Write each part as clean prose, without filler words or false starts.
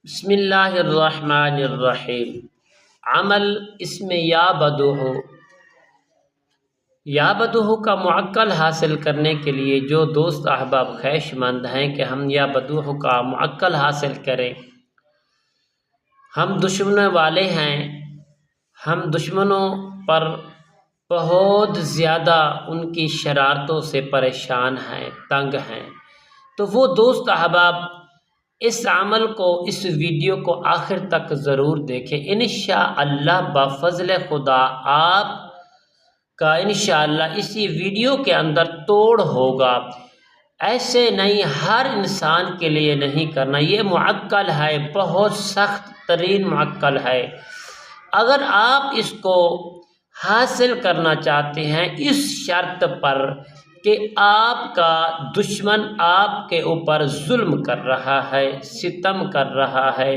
بسم اللہ الرحمن الرحیم۔ عمل اس میں یا بدوہ کا معقل حاصل کرنے کے لیے جو دوست احباب خواہش مند ہیں کہ ہم یا بدوہ کا معقل حاصل کریں، ہم دشمنوں والے ہیں، ہم دشمنوں پر بہت زیادہ ان کی شرارتوں سے پریشان ہیں، تنگ ہیں، تو وہ دوست احباب اس عمل کو، اس ویڈیو کو آخر تک ضرور دیکھیں۔ انشاءاللہ بفضل خدا آپ کا انشاءاللہ اسی ویڈیو کے اندر توڑ ہوگا۔ ایسے نہیں، ہر انسان کے لیے نہیں کرنا، یہ معقل ہے، بہت سخت ترین معقل ہے۔ اگر آپ اس کو حاصل کرنا چاہتے ہیں اس شرط پر کہ آپ کا دشمن آپ کے اوپر ظلم کر رہا ہے، ستم کر رہا ہے،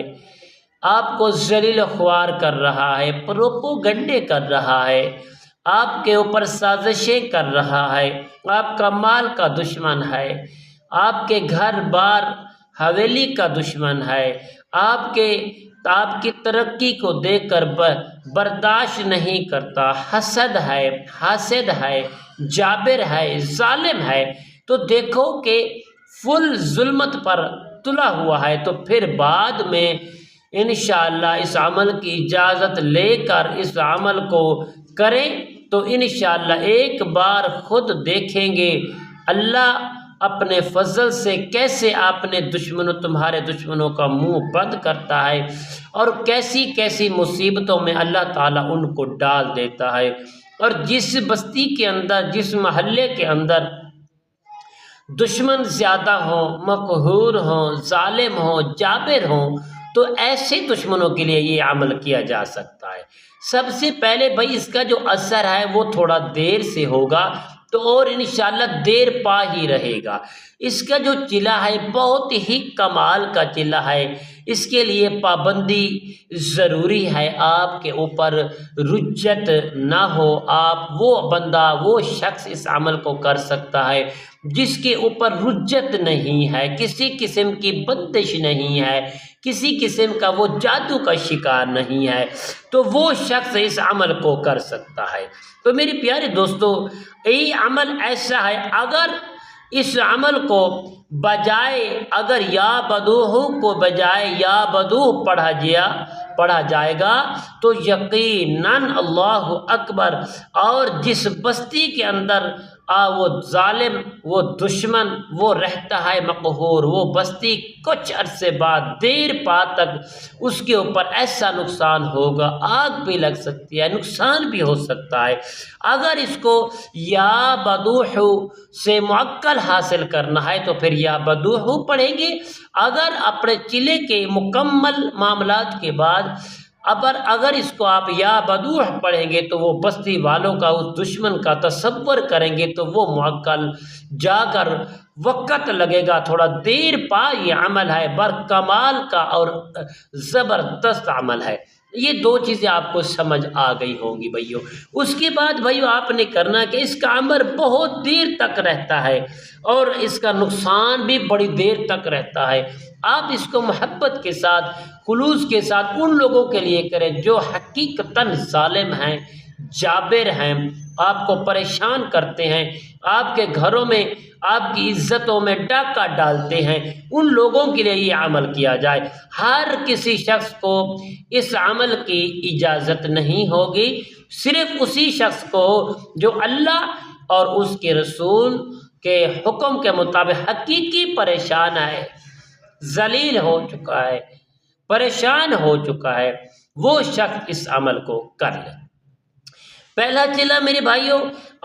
آپ کو ذلیل و خوار کر رہا ہے، پروپوگنڈے کر رہا ہے، آپ کے اوپر سازشیں کر رہا ہے، آپ کا مال کا دشمن ہے، آپ کے گھر بار حویلی کا دشمن ہے، آپ کی ترقی کو دیکھ کر برداشت نہیں کرتا، حسد ہے، حاسد ہے، جابر ہے، ظالم ہے، تو دیکھو کہ فل ظلمت پر تلا ہوا ہے، تو پھر بعد میں انشاءاللہ اس عمل کی اجازت لے کر اس عمل کو کریں تو انشاءاللہ ایک بار خود دیکھیں گے اللہ اپنے فضل سے کیسے اپنے دشمنوں، تمہارے دشمنوں کا منہ بند کرتا ہے، اور کیسی کیسی مصیبتوں میں اللہ تعالیٰ ان کو ڈال دیتا ہے۔ اور جس بستی کے اندر، جس محلے کے اندر دشمن زیادہ ہوں، مقہور ہوں، ظالم ہوں، جابر ہوں، تو ایسے دشمنوں کے لیے یہ عمل کیا جا سکتا ہے۔ سب سے پہلے بھائی اس کا جو اثر ہے وہ تھوڑا دیر سے ہوگا، تو اور انشاءاللہ دیر پا ہی رہے گا۔ اس کا جو چلہ ہے بہت ہی کمال کا چلہ ہے، اس کے لیے پابندی ضروری ہے، آپ کے اوپر رجت نہ ہو، آپ وہ بندہ، وہ شخص اس عمل کو کر سکتا ہے جس کے اوپر رجت نہیں ہے، کسی قسم کی بندش نہیں ہے، کسی قسم کا وہ جادو کا شکار نہیں ہے، تو وہ شخص اس عمل کو کر سکتا ہے۔ تو میری پیارے دوستو، یہ عمل ایسا ہے، اگر اس عمل کو بجائے، اگر یا بدوہ کو بجائے یا بدوہ پڑھا جائے گا تو یقیناً اللہ اکبر، اور جس بستی کے اندر وہ ظالم، وہ دشمن، وہ رہتا ہے مقہور، وہ بستی کچھ عرصے بعد دیر پا تک اس کے اوپر ایسا نقصان ہوگا، آگ بھی لگ سکتی ہے، نقصان بھی ہو سکتا ہے۔ اگر اس کو یا بدوح سے معقل حاصل کرنا ہے تو پھر یا بدوح پڑھیں گے۔ اگر اپنے چلے کے مکمل معاملات کے بعد اگر اس کو آپ یا بدوح پڑھیں گے تو وہ بستی والوں کا، اس دشمن کا تصور کریں گے تو وہ معقل جا کر وقت لگے گا، تھوڑا دیر پا یہ عمل ہے، برکمال کا اور زبردست عمل ہے۔ یہ دو چیزیں آپ کو سمجھ آ گئی ہوں گی بھائیو۔ اس کے بعد بھائیو آپ نے کرنا کہ اس کا عمر بہت دیر تک رہتا ہے اور اس کا نقصان بھی بڑی دیر تک رہتا ہے۔ آپ اس کو محبت کے ساتھ، خلوص کے ساتھ ان لوگوں کے لیے کریں جو حقیقتاً ظالم ہیں، جابر ہیں، آپ کو پریشان کرتے ہیں، آپ کے گھروں میں، آپ کی عزتوں میں ڈاکہ ڈالتے ہیں، ان لوگوں کے لیے یہ عمل کیا جائے۔ ہر کسی شخص کو اس عمل کی اجازت نہیں ہوگی، صرف اسی شخص کو جو اللہ اور اس کے رسول کے حکم کے مطابق حقیقی پریشان ہے، ذلیل ہو چکا ہے، پریشان ہو چکا ہے، وہ شخص اس عمل کو کر لے۔ پہلا چلہ میرے بھائیوں،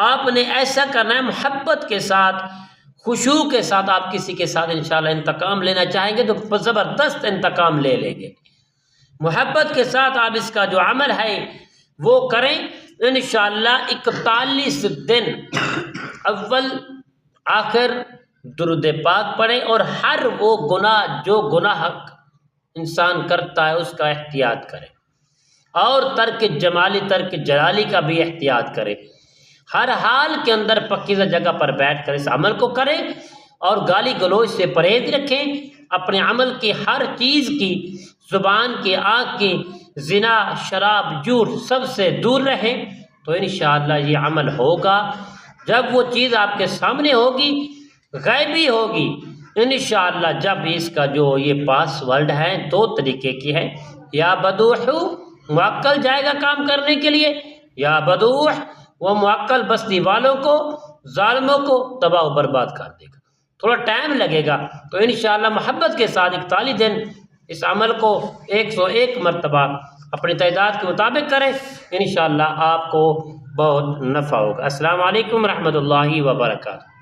آپ نے ایسا کرنا ہے محبت کے ساتھ، خشوع کے ساتھ۔ آپ کسی کے ساتھ انشاءاللہ انتقام لینا چاہیں گے تو زبردست انتقام لے لیں گے۔ محبت کے ساتھ آپ اس کا جو عمل ہے وہ کریں، انشاءاللہ 41 دن اول آخر درود پاک پڑھیں، اور ہر وہ گناہ جو گناہ انسان کرتا ہے اس کا احتیاط کریں، اور ترک جمالی، ترک جلالی کا بھی احتیاط کریں۔ ہر حال کے اندر پاکیزہ جگہ پر بیٹھ کر اس عمل کو کریں، اور گالی گلوچ سے پرہیز رکھیں، اپنے عمل کی ہر چیز کی، زبان کی، آنکھ کی، زنا، شراب، جھوٹ سب سے دور رہیں تو انشاءاللہ یہ عمل ہوگا۔ جب وہ چیز آپ کے سامنے ہوگی، غیبی ہوگی، انشاءاللہ جب اس کا جو یہ پاس ورڈ ہے 2 طریقے کی ہے، یا بدوح معقل جائے گا کام کرنے کے لیے، یا بدوح وہ معقل بستی والوں کو، ظالموں کو تباہ و برباد کر دے گا۔ تھوڑا ٹائم لگے گا، تو انشاءاللہ محبت کے ساتھ 41 دن اس عمل کو 101 مرتبہ اپنی تعداد کے مطابق کریں، انشاءاللہ آپ کو بہت نفع ہوگا۔ السلام علیکم ورحمۃ اللہ وبرکاتہ۔